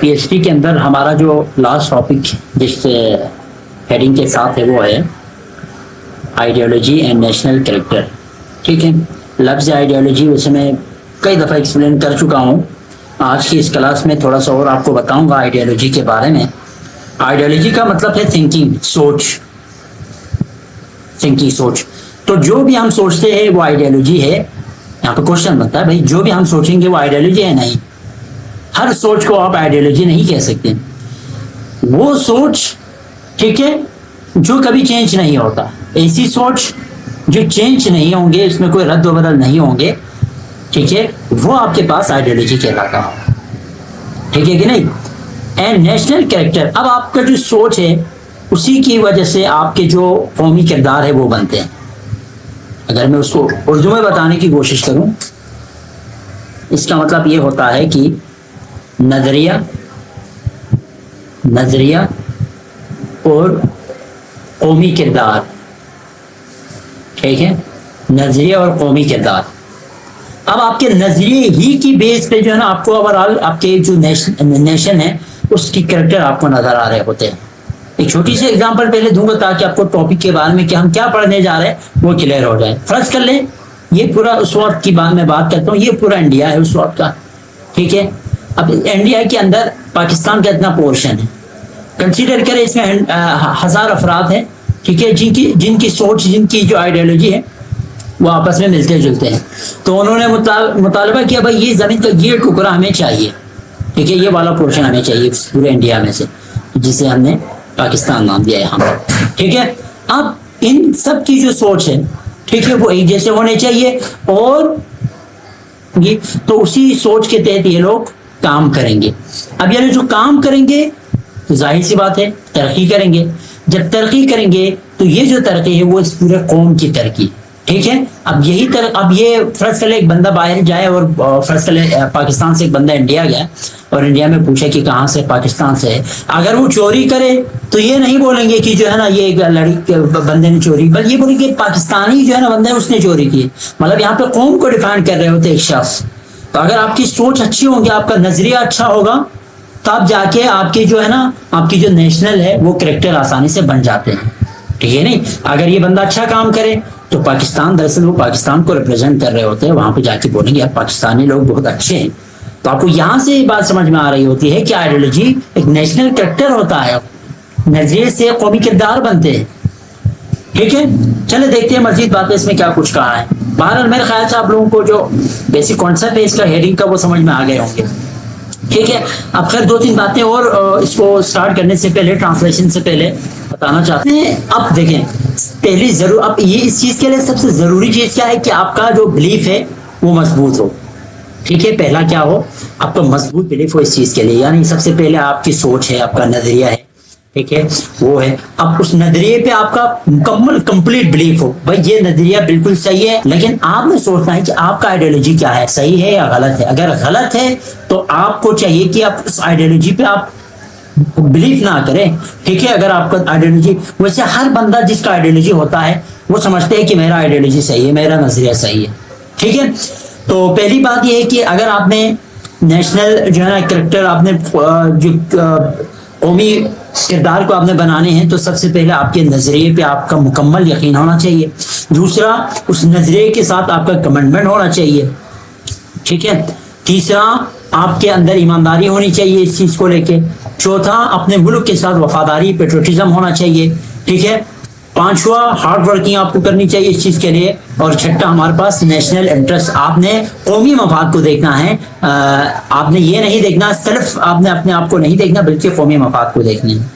P H D کے اندر ہمارا جو لاسٹ ٹاپک جس ہیڈنگ کے ساتھ ہے وہ ہے آئیڈیالوجی اینڈ نیشنل کریکٹر. ٹھیک ہے, لفظ آئیڈیالوجی اسے میں کئی دفعہ ایکسپلین کر چکا ہوں. آج کی اس کلاس میں تھوڑا سا اور آپ کو بتاؤں گا آئیڈیالوجی کے بارے میں. آئیڈیالوجی کا مطلب ہے تھنکنگ, سوچ. تھنکنگ, سوچ. تو جو بھی ہم سوچتے ہیں وہ آئیڈیالوجی ہے. یہاں پہ کوشچن بنتا ہے بھائی جو بھی ہم سوچیں گے وہ آئیڈیالوجی ہے؟ نہیں, ہر سوچ کو آپ آئیڈیالوجی نہیں کہہ سکتے. وہ سوچ, ٹھیک ہے, جو کبھی چینج نہیں ہوتا, ایسی سوچ جو چینج نہیں ہوں گے, اس میں کوئی رد و بدل نہیں ہوں گے, ٹھیک ہے, وہ آپ کے پاس آئیڈیالوجی کہلاتا ہے. ٹھیک ہے کہ نہیں؟ اینڈ نیشنل کریکٹر, اب آپ کا جو سوچ ہے اسی کی وجہ سے آپ کے جو قومی کردار ہے وہ بنتے ہیں. اگر میں اس کو اردو میں بتانے کی کوشش کروں, اس کا مطلب یہ ہوتا ہے کہ نظریہ اور قومی کردار. ٹھیک ہے, نظریہ اور قومی کردار. اب آپ کے نظریے ہی کی بیس پہ جو ہے نا آپ کو اوورآل آپ کے جو نیشن ہے اس کی کریکٹر آپ کو نظر آ رہے ہوتے ہیں. ایک چھوٹی سی ایگزامپل پہلے دوں گا تاکہ آپ کو ٹاپک کے بارے میں کہ ہم کیا پڑھنے جا رہے ہیں وہ کلیئر ہو جائے. فرض کر لیں یہ پورا اس وقت کی بات میں بات کرتا ہوں, یہ پورا انڈیا ہے اس وقت کا. ٹھیک ہے, اب انڈیا کے اندر پاکستان کا اتنا پورشن ہے, کنسیڈر کریں اس میں 1000 افراد ہیں, ٹھیک ہے, جن کی سوچ, جن کی جو آئیڈیالوجی ہے وہ آپس میں ملتے جلتے ہیں. تو انہوں نے مطالبہ کیا بھائی یہ زمین کا یہ ٹکڑا ہمیں چاہیے, ٹھیک ہے, یہ والا پورشن ہمیں چاہیے پورے انڈیا میں سے, جسے ہم نے پاکستان نام دیا ہے ہم. ٹھیک ہے, اب ان سب کی جو سوچ ہے, ٹھیک ہے, وہ ایک جیسے ہونے چاہیے, اور تو اسی سوچ کے تحت یہ لوگ کام کریں گے. اب یہ جو کام کریں گے تو ظاہر سی بات ہے ترقی کریں گے. جب ترقی کریں گے تو یہ جو ترقی ہے وہ اس پورے قوم کی ترقی. ٹھیک ہے, اب یہ فرض کر لے ایک بندہ باہر جائے, اور فرض کر لے پاکستان سے ایک بندہ انڈیا گیا اور انڈیا میں پوچھا کہ کہاں سے, پاکستان سے ہے. اگر وہ چوری کرے تو یہ نہیں بولیں گے کہ جو ہے نا یہ ایک لڑکی بندے نے چوری, بلکہ یہ بولیں گے پاکستانی جو ہے نا بندہ ہے اس نے چوری کی. مطلب یہاں پہ قوم کو ڈیفائن کر رہے ہوتے ایک شخص. تو اگر آپ کی سوچ اچھی ہوگی, آپ کا نظریہ اچھا ہوگا, تب جا کے آپ کی جو ہے نا آپ کی جو نیشنل ہے وہ کریکٹر آسانی سے بن جاتے ہیں. ٹھیک ہے نہیں, اگر یہ بندہ اچھا کام کرے تو پاکستان, دراصل وہ پاکستان کو ریپرزینٹ کر رہے ہوتے ہیں, وہاں پہ جا کے بولیں گے یار پاکستانی لوگ بہت اچھے ہیں. تو آپ کو یہاں سے یہ بات سمجھ میں آ رہی ہوتی ہے کہ آئیڈیالوجی ایک نیشنل کریکٹر ہوتا ہے, نظریے سے قومی کردار بنتے ہیں. ٹھیک ہے, چلے دیکھتے ہیں مزید باتیں اس میں کیا کچھ کہا ہے. بہرحال میرے خیال سے آپ لوگوں کو جو بیسک کانسیپٹ ہے اس کا ہیڈنگ کا وہ سمجھ میں آ گئے ہوں گے. ٹھیک ہے, اب خیر 2-3 باتیں اور اس کو سٹارٹ کرنے سے پہلے, ٹرانسلیشن سے پہلے بتانا چاہتے ہیں. اب دیکھیں پہلی ضرور, اب یہ اس چیز کے لیے سب سے ضروری چیز کیا ہے کہ آپ کا جو بلیف ہے وہ مضبوط ہو. ٹھیک ہے, پہلا کیا ہو, آپ کا مضبوط بلیف ہو اس چیز کے لیے. یعنی سب سے پہلے آپ کی سوچ ہے, آپ کا نظریہ ہے, ٹھیک ہے, وہ ہے. اب اس نظریے پہ آپ کا مکمل کمپلیٹ بلیف ہو, بھائی یہ نظریہ بالکل صحیح ہے, لیکن آپ نے سوچنا ہے کہ آپ کا آئیڈیالوجی کیا ہے, صحیح ہے یا غلط ہے. اگر غلط ہے تو آپ کو چاہیے کہ آپ اس آئیڈیالوجی پہ آپ بلیف نہ کریں. ٹھیک ہے, اگر آپ کا آئیڈیالوجی, ویسے ہر بندہ جس کا آئیڈیالوجی ہوتا ہے وہ سمجھتے ہے کہ میرا آئیڈیالوجی صحیح ہے, میرا نظریہ صحیح ہے. ٹھیک ہے, تو پہلی بات یہ ہے کہ اگر آپ نے نیشنل جو ہے نا کریکٹر, آپ نے جو قومی کردار کو آپ نے بنانے ہیں تو سب سے پہلے آپ کے نظریے پہ آپ کا مکمل یقین ہونا چاہیے. دوسرا, اس نظریے کے ساتھ آپ کا کمٹمنٹ ہونا چاہیے. ٹھیک ہے, تیسرا, آپ کے اندر ایمانداری ہونی چاہیے اس چیز کو لے کے. چوتھا, اپنے ملک کے ساتھ وفاداری, پیٹریوٹزم ہونا چاہیے. ٹھیک ہے, پانچواں, ہارڈ ورکنگ آپ کو کرنی چاہیے اس چیز کے لیے. اور چھٹا, ہمارے پاس نیشنل انٹرسٹ, آپ نے قومی مفاد کو دیکھنا ہے. آپ نے یہ نہیں دیکھنا صرف, آپ نے اپنے آپ کو نہیں دیکھنا بلکہ قومی مفاد کو دیکھنا ہے.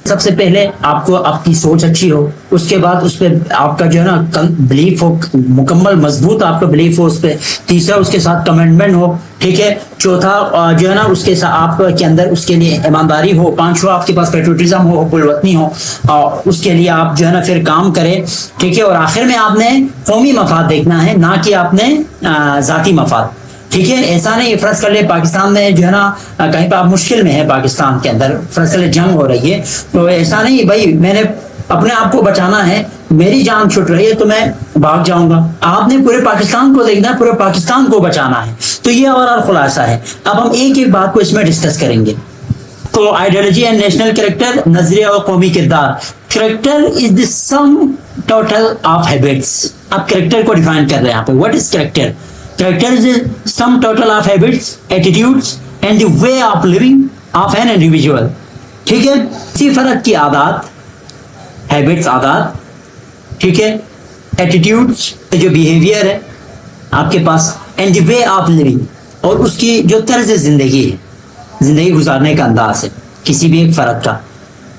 سب سے پہلے آپ کو آپ کی سوچ اچھی ہو, اس کے بعد اس پہ آپ کا جو ہے نا بلیف ہو, مکمل مضبوط آپ کا بلیف ہو اس پہ. تیسرا, اس کے ساتھ کمٹمنٹ ہو. ٹھیک ہے, چوتھا جو ہے نا اس کے ساتھ آپ کے اندر اس کے لیے ایمانداری ہو. پانچواں, آپ کے پاس پیٹریوٹزم ہو, حب الوطنی ہو, اس کے لیے آپ جو ہے نا پھر کام کرے. ٹھیک ہے, اور آخر میں آپ نے قومی مفاد دیکھنا ہے, نہ کہ آپ نے ذاتی مفاد. ٹھیک ہے, ایسا نہیں, فرض کر لے پاکستان میں جو ہے نا کہیں پہ آپ مشکل میں ہے, پاکستان کے اندر فرض کر لے جنگ ہو رہی ہے, تو ایسا نہیں بھائی میں نے اپنے آپ کو بچانا ہے, میری جان چھٹ رہی ہے تو میں بھاگ جاؤں گا. آپ نے پورے پاکستان کو دیکھنا ہے, پورے پاکستان کو بچانا ہے. تو یہ اور خلاصہ ہے. اب ہم ایک ایک بات کو اس میں ڈسکس کریں گے. تو آئیڈیالوجی اینڈ نیشنل کریکٹر، نظریہ اور قومی کردار. Character is the sum total of habits. آپ کریکٹر کو ڈیفائن کر رہے ہیں یہاں پہ. What is character? Character is the sum total of habits, attitudes and the way of living of an individual. ٹھیک ہے، اسی فرد کی عادات، ہیبٹس عادات، ٹھیک ہے، ایٹیٹیوڈس جو بیہیویئر ہے آپ کے پاس، and the way of living, اور اس کی جو طرز زندگی ہے، زندگی گزارنے کا انداز ہے کسی بھی ایک فرد کا،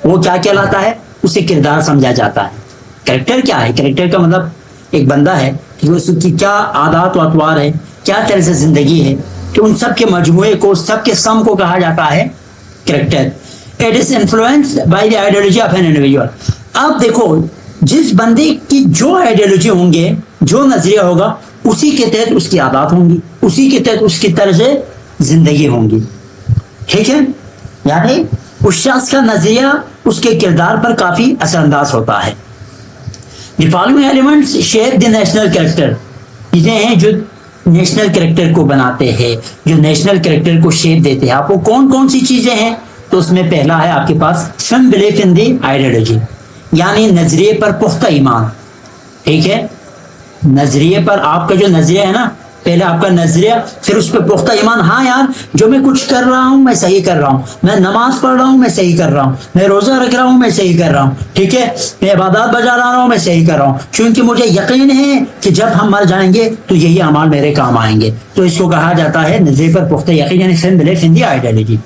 وہ کیا کہلاتا ہے؟ اسے کردار سمجھا جاتا ہے. کریکٹر کیا ہے؟ کریکٹر کا مطلب ایک بندہ ہے کہ اس کی کیا عادات و اطوار ہے، کیا طرز زندگی ہے، کہ ان سب کے مجموعے کو، سب کے سم کو کہا جاتا ہے character. It is influenced by the ideology of an individual. اب دیکھو، جس بندے کی جو آئیڈیالوجی ہوں گے، جو نظریہ ہوگا، اسی کے تحت اس کی عادات ہوں گی، اسی کے تحت اس کی طرز زندگی ہوں گی. ٹھیک ہے، یعنی اس شخص کا نظریہ اس کے کردار پر کافی اثر انداز ہوتا ہے. The following elements shape the national character. چیزیں ہیں جو نیشنل کریکٹر کو بناتے ہیں، جو نیشنل کریکٹر کو شیپ دیتے ہیں. آپ کو کون کون سی چیزیں ہیں؟ تو اس میں پہلا ہے آپ کے پاس firm belief in the ideology, یعنی نظریے پر پختہ ایمان. ٹھیک ہے، نظریے پر آپ کا جو نظریہ ہے نا، پہلے آپ کا نظریہ، پھر اس پہ پختہ ایمان. ہاں یار، جو میں کچھ کر رہا ہوں میں صحیح کر رہا ہوں، میں نماز پڑھ رہا ہوں میں صحیح کر رہا ہوں، میں روزہ رکھ رہا ہوں میں صحیح کر رہا ہوں، ٹھیک ہے، میں عبادات بجا رہا ہوں میں صحیح کر رہا ہوں، کیونکہ مجھے یقین ہے کہ جب ہم مر جائیں گے تو یہی اعمال میرے کام آئیں گے. تو اس کو کہا جاتا ہے نظریے پر پختہ یقین، یعنی firm belief in the ideology,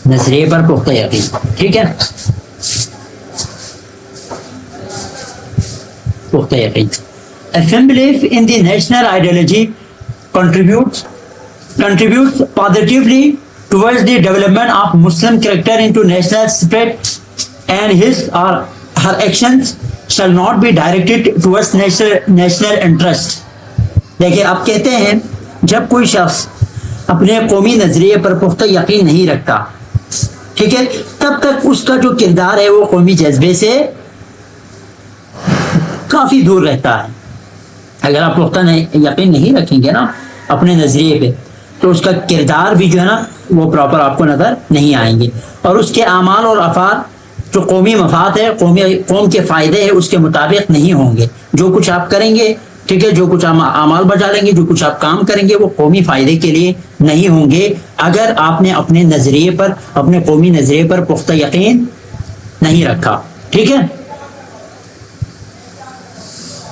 نظریے پر پختہ یقین. ٹھیک ہے، پختہ یقین. A firm belief in the national ideology contributes positively towards the development of Muslim character into national spirit, and his or her actions shall not be directed towards national interest. دیکھیں، آپ کہتے ہیں جب کوئی شخص اپنے قومی نظریے پر پختہ یقین نہیں رکھتا، ٹھیک ہے، تب تک اس کا جو کردار ہے وہ قومی جذبے سے کافی دور رہتا ہے. اگر آپ پختہ یقین نہیں رکھیں گے نا اپنے نظریے پہ، تو اس کا کردار بھی جو ہے نا وہ پراپر آپ کو نظر نہیں آئیں گے، اور اس کے اعمال اور افعال جو قومی مفاد ہے، قوم کے فائدے ہیں، اس کے مطابق نہیں ہوں گے. جو کچھ آپ کریں گے، ٹھیک ہے، جو کچھ اعمال بجا لیں گے، جو کچھ آپ کام کریں گے، وہ قومی فائدے کے لیے نہیں ہوں گے، اگر آپ نے اپنے نظریے پر، اپنے قومی نظریے پر پختہ یقین نہیں رکھا. ٹھیک ہے،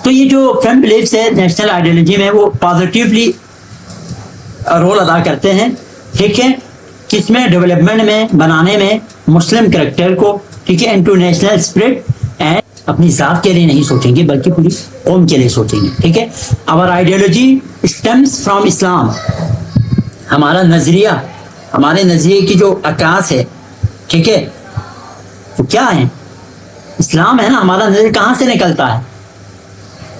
تو یہ جو فرم بلیفس ہے نیشنل آئیڈیالوجی میں، وہ پازیٹیولی رول ادا کرتے ہیں. ٹھیک ہے، کس میں؟ ڈیولپمنٹ میں، بنانے میں مسلم کریکٹر کو. ٹھیک ہے، انٹو نیشنل اسپرٹ، اینڈ اپنی ذات کے لیے نہیں سوچیں گے بلکہ پوری قوم کے لیے سوچیں گے. ٹھیک ہے، اور آئیڈیالوجی اسٹیمس فرام اسلام. ہمارا نظریہ، ہمارے نظریے کی جو عکاس ہے، ٹھیک ہے، وہ کیا ہے؟ اسلام ہے نا. ہمارا نظریہ کہاں سے نکلتا ہے؟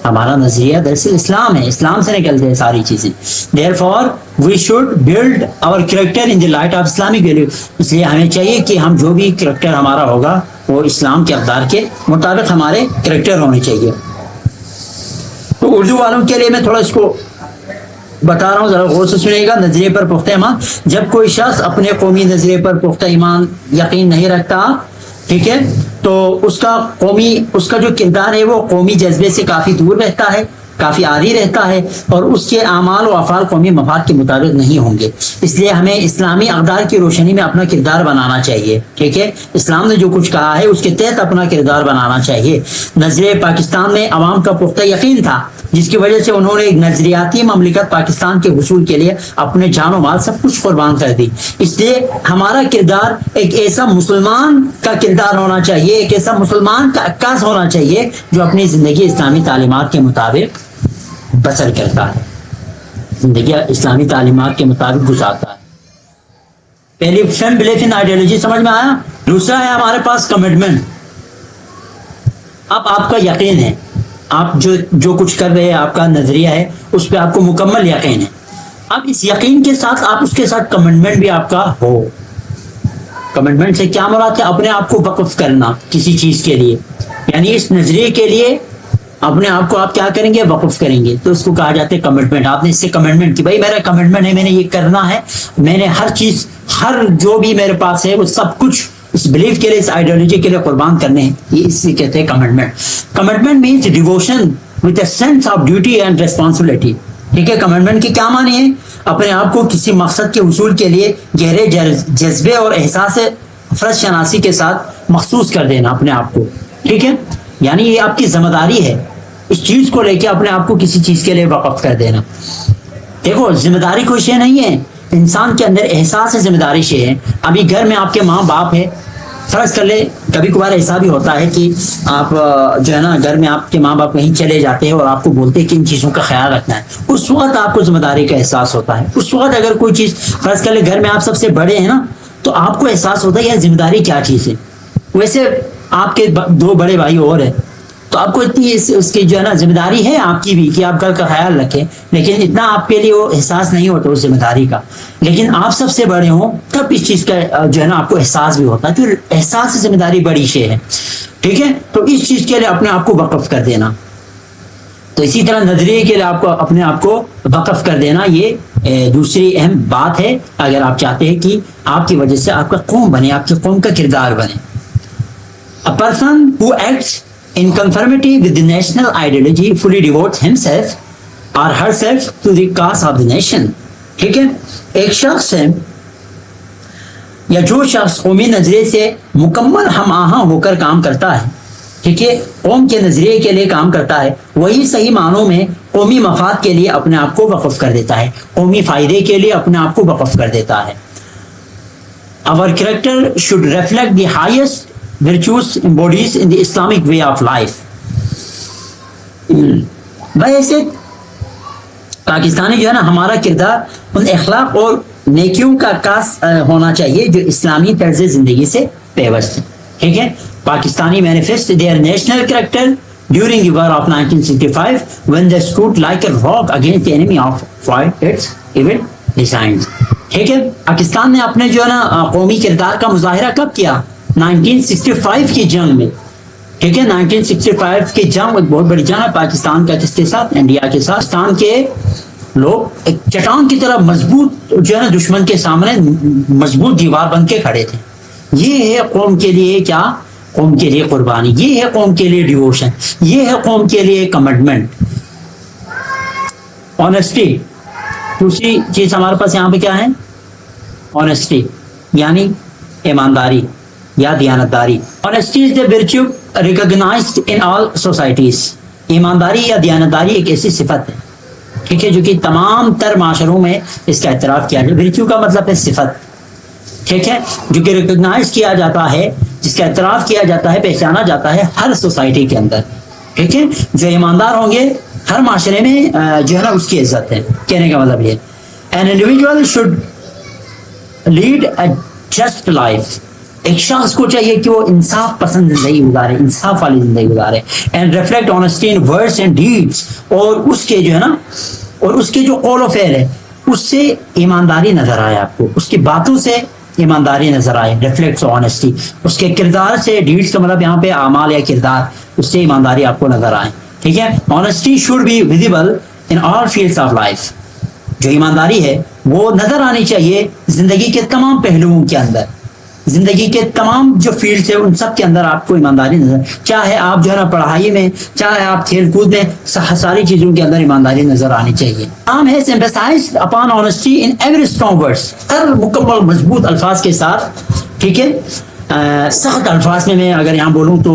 ہمارا نظریہ دراصل اسلام ہے، اسلام سے نکلتے ہیں ساری چیزیں. Therefore we should build our character in the light of Islamic value. اس لیے ہمیں چاہیے کہ ہم جو بھی کریکٹر ہمارا ہوگا وہ اسلام کے اقدار کے مطابق ہمارے کریکٹر ہونے چاہیے. تو اردو والوں کے لیے میں تھوڑا اس کو بتا رہا ہوں، ذرا غور سے سنیے گا. نظریے پر پختہ ایمان، جب کوئی شخص اپنے قومی نظریے پر پختہ ایمان یقین نہیں رکھتا، ٹھیک ہے، تو اس کا جو کردار ہے وہ قومی جذبے سے کافی دور رہتا ہے، کافی عاری رہتا ہے، اور اس کے اعمال و افعال قومی مفاد کے مطابق نہیں ہوں گے. اس لیے ہمیں اسلامی اقدار کی روشنی میں اپنا کردار بنانا چاہیے. ٹھیک ہے، اسلام نے جو کچھ کہا ہے اس کے تحت اپنا کردار بنانا چاہیے. نظریہ پاکستان میں عوام کا پختہ یقین تھا، جس کی وجہ سے انہوں نے ایک نظریاتی مملکت پاکستان کے حصول کے لیے اپنے جان و مال سب کچھ قربان کر دی. اس لیے ہمارا کردار ایک ایسا مسلمان کا کردار ہونا چاہیے، ایک ایسا مسلمان کا عکاس ہونا چاہیے جو اپنی زندگی اسلامی تعلیمات کے مطابق بسر کرتا ہے، زندگی اسلامی تعلیمات کے مطابق گزارتا ہے. پہلی فرم بلیف ان آئیڈیالوجی سمجھ میں آیا. دوسرا ہے ہمارے پاس کمٹمنٹ. اب آپ کا یقین ہے، آپ جو کچھ کر رہے ہیں، آپ کا نظریہ ہے، اس پہ آپ کو مکمل یقین ہے. اب اس یقین کے ساتھ آپ اس کے ساتھ کمٹمنٹ بھی آپ کا ہو. کمٹمنٹ سے کیا مراد ہے؟ اپنے آپ کو وقف کرنا کسی چیز کے لیے، یعنی اس نظریے کے لیے اپنے آپ کو آپ کیا کریں گے؟ وقف کریں گے. تو اس کو کہا جاتا ہے کمٹمنٹ. آپ نے اس سے کمٹمنٹ کی، بھائی میرا کمٹمنٹ ہے، میں نے یہ کرنا ہے، میں نے ہر چیز ہر جو بھی میرے پاس ہے وہ سب کچھ اس بلیف کے لیے، اس آئیڈیالوجی کے لیے قربان کرنے ہیں. یہ اس سے کہتے ہیں commitment. Commitment means devotion with a sense of duty and responsibility. ٹھیک ہے، کمٹمنٹ کی کیا معنی ہے؟ اپنے آپ کو کسی مقصد کے حصول کے لیے گہرے جذبے اور احساس فرض شناسی کے ساتھ مخصوص کر دینا اپنے آپ کو. ٹھیک ہے، یعنی یہ آپ کی ذمہ داری ہے اس چیز کو لے کے اپنے آپ کو کسی چیز کے لیے وقف کر دینا. دیکھو ذمہ داری کوئی شے نہیں ہے، انسان کے اندر احساس ذمہ داری شے ہے. ابھی گھر میں آپ کے ماں باپ ہے، فرض کر لے کبھی کبھار ایسا بھی ہوتا ہے کہ آپ جو ہے نا گھر میں آپ کے ماں باپ کہیں چلے جاتے ہیں اور آپ کو بولتے ہیں کہ ان چیزوں کا خیال رکھنا ہے. اس وقت آپ کو ذمہ داری کا احساس ہوتا ہے. اس وقت اگر کوئی چیز فرض کر لے گھر میں آپ سب سے بڑے ہیں نا، تو آپ کو احساس ہوتا ہے یہ ذمہ داری کیا چیز ہے. ویسے آپ کے 2 بڑے بھائی اور ہیں تو آپ کو اتنی اس کی جو ہے نا ذمہ داری ہے آپ کی بھی کہ آپ گھر کا خیال رکھیں، لیکن اتنا آپ کے لیے وہ احساس نہیں ہوتا اس ذمہ داری کا. لیکن آپ سب سے بڑے ہوں تب اس چیز کا جو ہے نا آپ کو احساس بھی ہوتا ہے کہ احساس ذمہ داری بڑی شے ہے. ٹھیک ہے، تو اس چیز کے لیے اپنے آپ کو وقف کر دینا. تو اسی طرح نظریے کے لیے آپ کو اپنے آپ کو وقف کر دینا یہ دوسری اہم بات ہے اگر آپ چاہتے ہیں کہ آپ کی وجہ سے آپ کا قوم بنے، آپ کی قوم کا کردار بنے. A person who acts in conformity with the national ideology fully devotes himself or herself to the cause of the nation. ٹھیک ہے، ایک شخص ہے یا جو شخص قومی نظریے سے مکمل ہم آہنگ ہو کر کام کرتا ہے، ٹھیک ہے، قوم کے نظریے کے لیے کام کرتا ہے، وہی صحیح معنوں میں قومی مفاد کے لیے اپنے آپ کو وقف کر دیتا ہے، قومی فائدے کے لیے اپنے آپ کو وقف کر دیتا ہے. Our character should reflect the highest virtues embodied in the Islamic way of life. ویسے پاکستانی جو ہے نا ہمارا کردار ان اخلاق اور نیکیوں کا عکاس ہونا چاہیے جو اسلامی طرز زندگی سے پیوست ہے. ٹھیک ہے، Pakistani manifest their national character during the war of 1965 when they stood like a rock against the enemy of fight its evil designs. ٹھیک ہے، پاکستان نے اپنے جو ہے نا قومی کردار کا مظاہرہ کب کیا؟ 1965 کی جنگ میں. ٹھیک ہے، 1965 کی جنگ ایک بہت بڑی جنگ ہے پاکستان کا، کس کے ساتھ؟ انڈیا کے ساتھ. پاکستان کے لوگ ایک چٹان کی طرح مضبوط جو ہے نا دشمن کے سامنے مضبوط دیوار بن کے کھڑے تھے. یہ ہے قوم کے لیے کیا؟ قوم کے لیے قربانی. یہ ہے قوم کے لیے ڈیووشن. یہ ہے قوم کے لیے کمٹمنٹ. آنیسٹی دوسری چیز ہمارے پاس یہاں پہ کیا ہے؟ آنیسٹی یعنی ایمانداری یا دیانتداری. Honesty is the virtue recognized in all societies. ایمانداری یا دیانتداری ایک ایسی صفت ہے، ٹھیک ہے، جو کہ تمام تر معاشروں میں اس کا اعتراف کیا جائے. virtue کا مطلب ہے صفت، ٹھیک ہے، جو کہ ریکگنائز کیا جاتا ہے، جس کا اعتراف کیا جاتا ہے، پہچانا جاتا ہے ہر سوسائٹی کے اندر. ٹھیک ہے، جو ایماندار ہوں گے ہر معاشرے میں جو ہے نا اس کی عزت ہے. کہنے کا مطلب یہ an individual should lead a just life. ایک شخص کو چاہیے کہ وہ انصاف پسند زندگی گزارے، انصاف والی زندگی گزارے. And reflect honesty in words and deeds. اور اس کے جو ہے نا اور اس کے جو قول و فعل ہے اس سے ایمانداری نظر آئے آپ کو، اس کی باتوں سے ایمانداری نظر آئے. Reflects honesty. اس کے کردار سے، ڈیڈس کا مطلب یہاں پہ اعمال یا کردار، اس سے ایمانداری آپ کو نظر آئے. ٹھیک ہے، honesty should be visible in all fields of life. جو ایمانداری ہے وہ نظر آنی چاہیے زندگی کے تمام پہلوؤں کے اندر. زندگی کے تمام جو فیلڈز ہیں ان سب کے اندر آپ کو ایمانداری نظر، چاہے آپ جو ہے نا پڑھائی میں، چاہے آپ کھیل کود میں، ساری چیزوں کے اندر ایمانداری نظر آنی چاہیے. Islam has emphasized upon honesty in every strong words. ہر مکمل مضبوط الفاظ کے ساتھ، ٹھیک ہے، سخت الفاظ میں اگر یہاں بولوں تو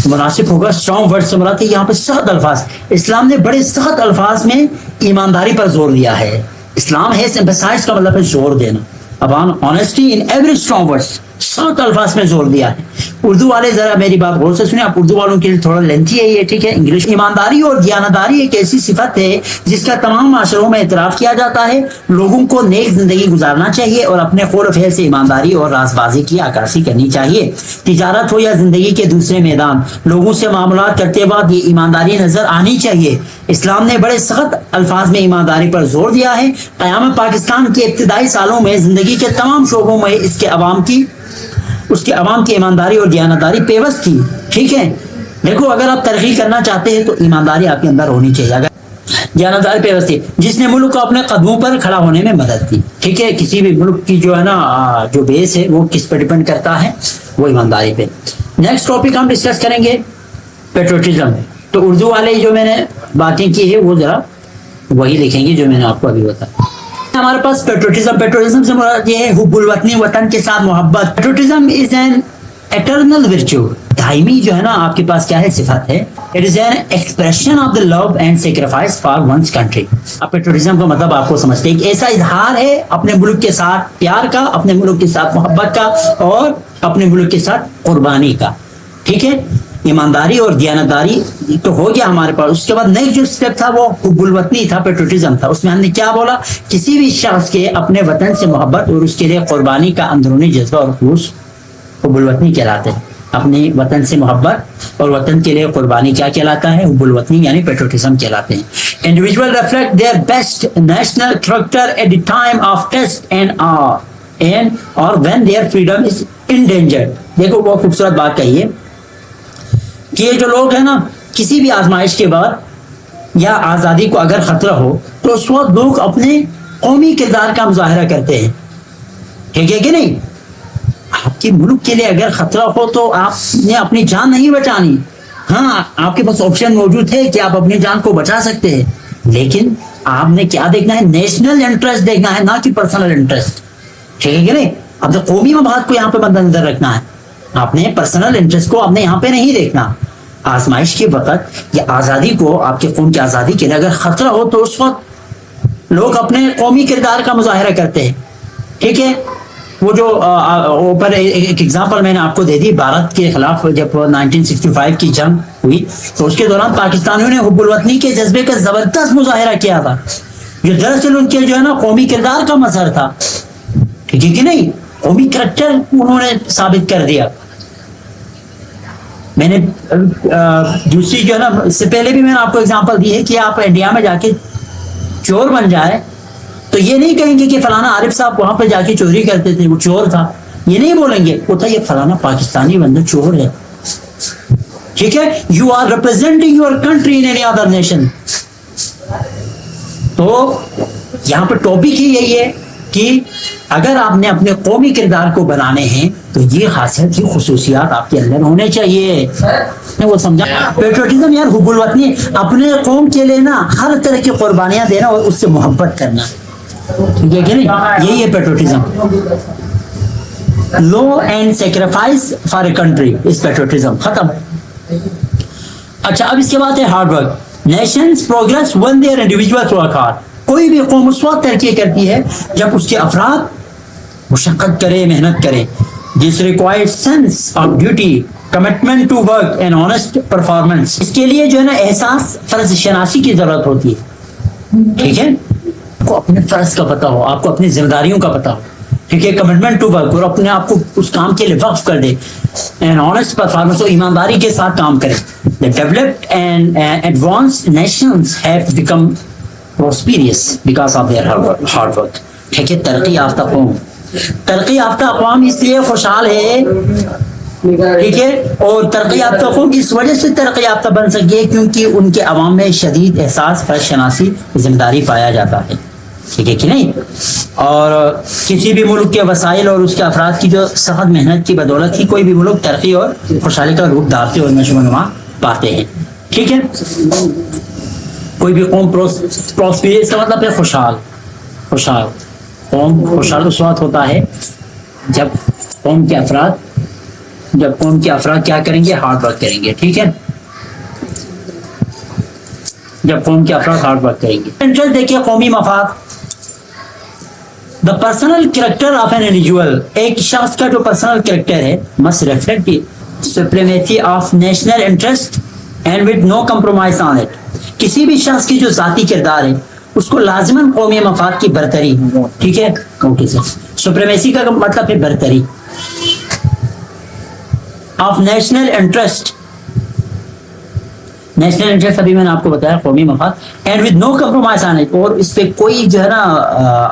مناسب ہوگا. اسٹرانگ ورڈ سے مراد ہے یہاں پہ سخت الفاظ. اسلام نے بڑے سخت الفاظ میں ایمانداری پر زور دیا ہے. اسلام ہے emphasized کا مطلب ہے زور دینا. upon honesty in every strong words. سخت الفاظ میں زور دیا ہے. اردو والے ذرا میری بات غور سے سنیں، آپ اردو والوں کے لیے تھوڑا لینتھی ہے یہ، ٹھیک ہے. انگلش. ایمانداری اور دیانتداری ایک ایسی صفت ہے جس کا تمام معاشروں میں اعتراف کیا جاتا ہے. لوگوں کو نیک زندگی گزارنا چاہیے اور اپنے قول و فعل سے ایمانداری اور راز بازی کی عکاسی کرنی چاہیے. تجارت ہو یا زندگی کے دوسرے میدان، لوگوں سے معاملات کرتے وقت یہ ایمانداری نظر آنی چاہیے. اسلام نے بڑے سخت الفاظ میں ایمانداری پر زور دیا ہے. قیام پاکستان کے ابتدائی سالوں میں زندگی کے تمام شعبوں میں اس کے عوام کی ایمانداری اور دیانتداری پیوست تھی. ٹھیک ہے، دیکھو اگر آپ ترقی کرنا چاہتے ہیں تو ایمانداری آپ کے اندر ہونی چاہیے. اگر دیانتداری پیوستی جس نے ملک کو اپنے قدموں پر کھڑا ہونے میں مدد دی. ٹھیک ہے, کسی بھی ملک کی جو ہے نا جو بیس ہے وہ کس پہ ڈیپینڈ کرتا ہے, وہ ایمانداری پہ. نیکسٹ ٹاپک ہم ڈسکس کریں گے پیٹریوٹزم. تو اردو والے جو میں نے باتیں کی ہے وہ ذرا وہی لکھیں گے جو میں نے آپ کو ابھی بتایا. ہمارے پاس پیٹریوٹزم سے مراد یہ ہے حب الوطنی, وطن کے ساتھ محبت. Patriotism is an eternal virtue, دائمی جو ہے نا آپ کے پاس کیا ہے صفت ہے. It is an expression of the love and sacrifice for one's country. اب پیٹریوٹزم کا مطلب آپ کو سمجھتے ہیں, ایک ایسا اظہار ہے اپنے ملک کے ساتھ پیار کا, اپنے ملک کے ساتھ محبت کا, اور اپنے ملک کے ساتھ قربانی کا. ٹھیک ہے, ایمانداری اور دیانتداری تو ہو گیا ہمارے پاس. اس کے بعد نیکسٹ جو اسٹیپ تھا وہ حب الوطنی تھا, پیٹریوٹزم تھا. اس میں ہم نے کیا بولا, کسی بھی شخص کے اپنے وطن سے محبت اور اس کے لیے قربانی کا اندرونی جذبہ اور خلوص حب الوطنی کہلاتے ہیں. اپنے وطن سے محبت اور وطن کے لیے قربانی کیا کہلاتا ہے, حب الوطنی یعنی پیٹریوٹزم کہلاتے ہیں. Individual reflect their best national character at the time of test and اور when their freedom is endangered. دیکھو بہت خوبصورت بات کہی ہے کہ یہ جو لوگ ہیں نا کسی بھی آزمائش کے بعد یا آزادی کو اگر خطرہ ہو تو اس وقت لوگ اپنے قومی کردار کا مظاہرہ کرتے ہیں. ٹھیک ہے کہ نہیں, آپ کے ملک کے لیے اگر خطرہ ہو تو آپ نے اپنی جان نہیں بچانی. ہاں آپ کے پاس آپشن موجود ہے کہ آپ اپنی جان کو بچا سکتے ہیں, لیکن آپ نے کیا دیکھنا ہے, نیشنل انٹرسٹ دیکھنا ہے, نہ کہ پرسنل انٹرسٹ. ٹھیک ہے کہ نہیں, آپ نے قومی مفاد کو یہاں پہ مد نظر رکھنا ہے, آپ نے پرسنل انٹرسٹ کو آپ نے یہاں پہ نہیں دیکھنا. آزمائش کے وقت یا آزادی کو, آپ کے قوم کی آزادی کے لیے اگر خطرہ ہو تو اس وقت لوگ اپنے قومی کردار کا مظاہرہ کرتے ہیں. ٹھیک ہے, وہ جو اوپر ایک ایگزامپل میں نے آپ کو دے دی, بھارت کے خلاف جب 1965 کی جنگ ہوئی تو اس کے دوران پاکستانیوں نے حب الوطنی کے جذبے کا زبردست مظاہرہ کیا تھا, جو دراصل ان کے جو ہے نا قومی کردار کا مظہر تھا. ٹھیک ہے کہ نہیں, قومی کریکٹر انہوں نے ثابت کر دیا. میں نے دوسری جو ہے نا, اس سے پہلے بھی میں نے آپ کو ایگزامپل دی ہے کہ آپ انڈیا میں جا کے چور بن جائے تو یہ نہیں کہیں گے کہ فلانا عارف صاحب وہاں پہ جا کے چوری کرتے تھے, وہ چور تھا. یہ نہیں بولیں گے, وہ تھا یہ فلانا پاکستانی بندہ چور ہے. ٹھیک ہے, you are representing your country in any other nation. تو یہاں پہ ٹاپک ہی یہی ہے کہ اگر آپ نے اپنے قومی کردار کو بنانے ہیں تو یہ خاصیت کی خصوصیات آپ کے اندر ہونے چاہیے. وہ سمجھا, پیٹریوٹزم یار حب الوطنی, اپنے قوم کے لیے نا ہر طرح کی قربانیاں دینا اور اس سے محبت کرنا. ٹھیک ہے کہ نہیں, یہی ہے patriotism. Love and sacrifice for a country is patriotism. ختم. اچھا, اب اس کے بعد ہے hard work. Nations progress when their individuals work hard. کوئی بھی قوم اس وقت ترقی کرتی ہے جب اس کے افراد مشقت کرے, محنت کرے. This requires sense of duty, commitment to work and honest performance. اس کے لیے جو ہے نا احساس فرض شناسی کی ضرورت ہوتی ہے. ٹھیک ہے, آپ کو اپنے فرض کا پتہ ہو, آپ کو اپنی ذمہ داریوں کا پتہ ہو. ٹھیک ہے, کمٹمنٹ ٹو ورک, اور اپنے آپ کو اس کام کے لیے وقف کر دے. اینڈ آنےسٹ پرفارمنس, اور ایمانداری کے ساتھ کام کرے. The developed and advanced nations have become prosperous because of their hard work. ٹھیک ہے, ترقی یافتہ قوم, ترقی یافتہ اقوام اس لیے خوشحال ہے. ٹھیک ہے, اور ترقی یافتہ قوم اس وجہ سے ترقی یافتہ بن سکی ہے کیونکہ ان کے عوام میں شدید احساس, فرض شناسی, ذمہ داری پایا جاتا ہے. ٹھیک ہے کہ نہیں, اور کسی بھی ملک کے وسائل اور اس کے افراد کی جو سخت محنت کی بدولت ہی کوئی بھی ملک ترقی اور خوشحالی کا روپ دھارتے اور نشو و نما پاتے ہیں. ٹھیک ہے, کوئی بھی قوم پروسپیریس کا مطلب ہے خوشحال. خوشحال قوم خوشحال اس وقت ہوتا ہے جب قوم کے افراد کیا کریں گے, ہارڈ ورک کریں گے. ٹھیک ہے, جب قوم کے افراد ہارڈ ورک کریں گے. انٹرسٹ دیکھیے, قومی مفاد. The personal character of an individual, ایک شخص کا جو پرسنل کریکٹر ہے must reflect supremacy of national interest and with no compromise on it. کسی بھی شخص کی جو ذاتی کردار ہے اس کو لازماً قومی مفاد کی برتری. ٹھیک ہے, اوکے سر. سپریمیسی کا مطلب ہے برتری. Of national interest, national interest ابھی میں نے آپ کو بتایا قومی مفاد. And with no compromise on it, اور اس پہ کوئی جو ہے نا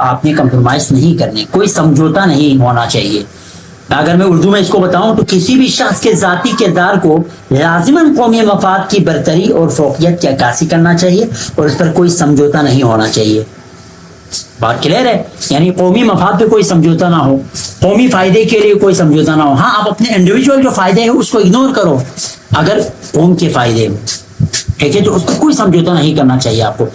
آپ نے کمپرومائز نہیں کرنے, کوئی سمجھوتا نہیں ہونا چاہیے. اگر میں اردو میں اس کو بتاؤں تو کسی بھی شخص کے ذاتی کردار کو لازماً قومی مفاد کی برتری اور فوقیت کی عکاسی کرنا چاہیے اور اس پر کوئی سمجھوتا نہیں ہونا چاہیے. بات کلیئر ہے؟ یعنی قومی مفاد پہ کوئی سمجھوتا نہ ہو, قومی فائدے کے لیے کوئی سمجھوتا نہ ہو. ہاں آپ اپنے انڈیویجول جو فائدے ہیں اس کو اگنور کرو اگر قوم کے فائدے ہو, ٹھیک ہے, تو اس پر کوئی سمجھوتا نہیں کرنا چاہیے آپ کو.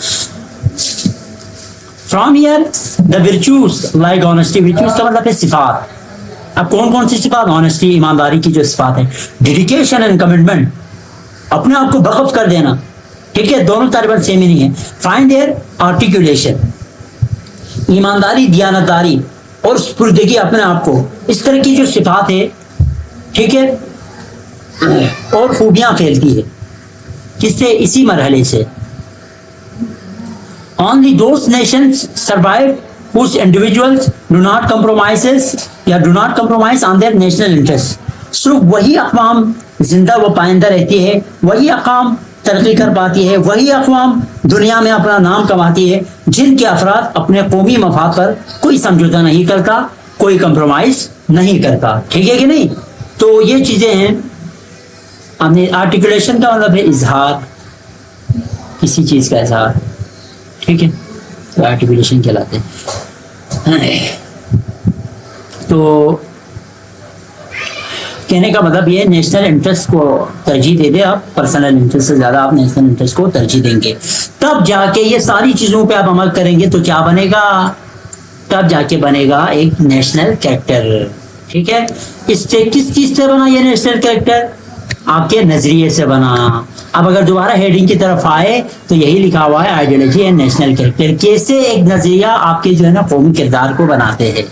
From here the virtues like honesty, virtues کا مطلب ہے صفات. اب کون کون سی صفات؟ آنیسٹی, ایمانداری کی جو صفات ہے, ڈیڈیکیشن اینڈ کمٹمنٹ, اپنے آپ کو وقف کر دینا, ٹھیک ہے, دونوں تقریباً سیم ہی نہیں ہے. فائنڈ دیئر آرٹیکولیشن, ایمانداری, دیانتداری اور سپردگی اپنے آپ کو, اس طرح کی جو صفات ہے, ٹھیک ہے, اور خوبیاں پھیلتی ہے کس سے؟ اسی مرحلے سے. Only those nations survive whose individuals do not compromise on their national interests. صرف وہی اقوام زندہ و پائندہ رہتی ہے, وہی اقوام ترقی کر پاتی ہے, وہی اقوام دنیا میں اپنا نام کماتی ہے جن کے افراد اپنے قومی مفاد پر کوئی سمجھوتا نہیں کرتا, کوئی کمپرومائز نہیں کرتا. ٹھیک ہے کہ نہیں؟ تو یہ چیزیں ہیں. آرٹیکولیشن کا مطلب ہے اظہار, کسی چیز کا اظہار, ٹھیک ہے, تو آرٹیکولیشن کہلاتے ہیں. تو کہنے کا مطلب یہ نیشنل انٹرسٹ کو ترجیح دے دے آپ, پرسنل انٹرسٹ سے زیادہ آپ نیشنل انٹرسٹ کو ترجیح دیں گے, تب جا کے یہ ساری چیزوں پہ آپ عمل کریں گے تو کیا بنے گا؟ تب جا کے بنے گا ایک نیشنل کریکٹر. ٹھیک ہے, اس سے کس چیز سے بنا یہ نیشنل کریکٹر؟ آپ کے نظریے سے بنا. اب اگر دوبارہ ہیڈنگ کی طرف آئے تو یہی لکھا ہوا ہے آئیڈیالوجی اینڈ نیشنل کریکٹر, کیسے ایک نظریہ آپ کے جو ہے نا قومی کردار کو بناتے ہیں.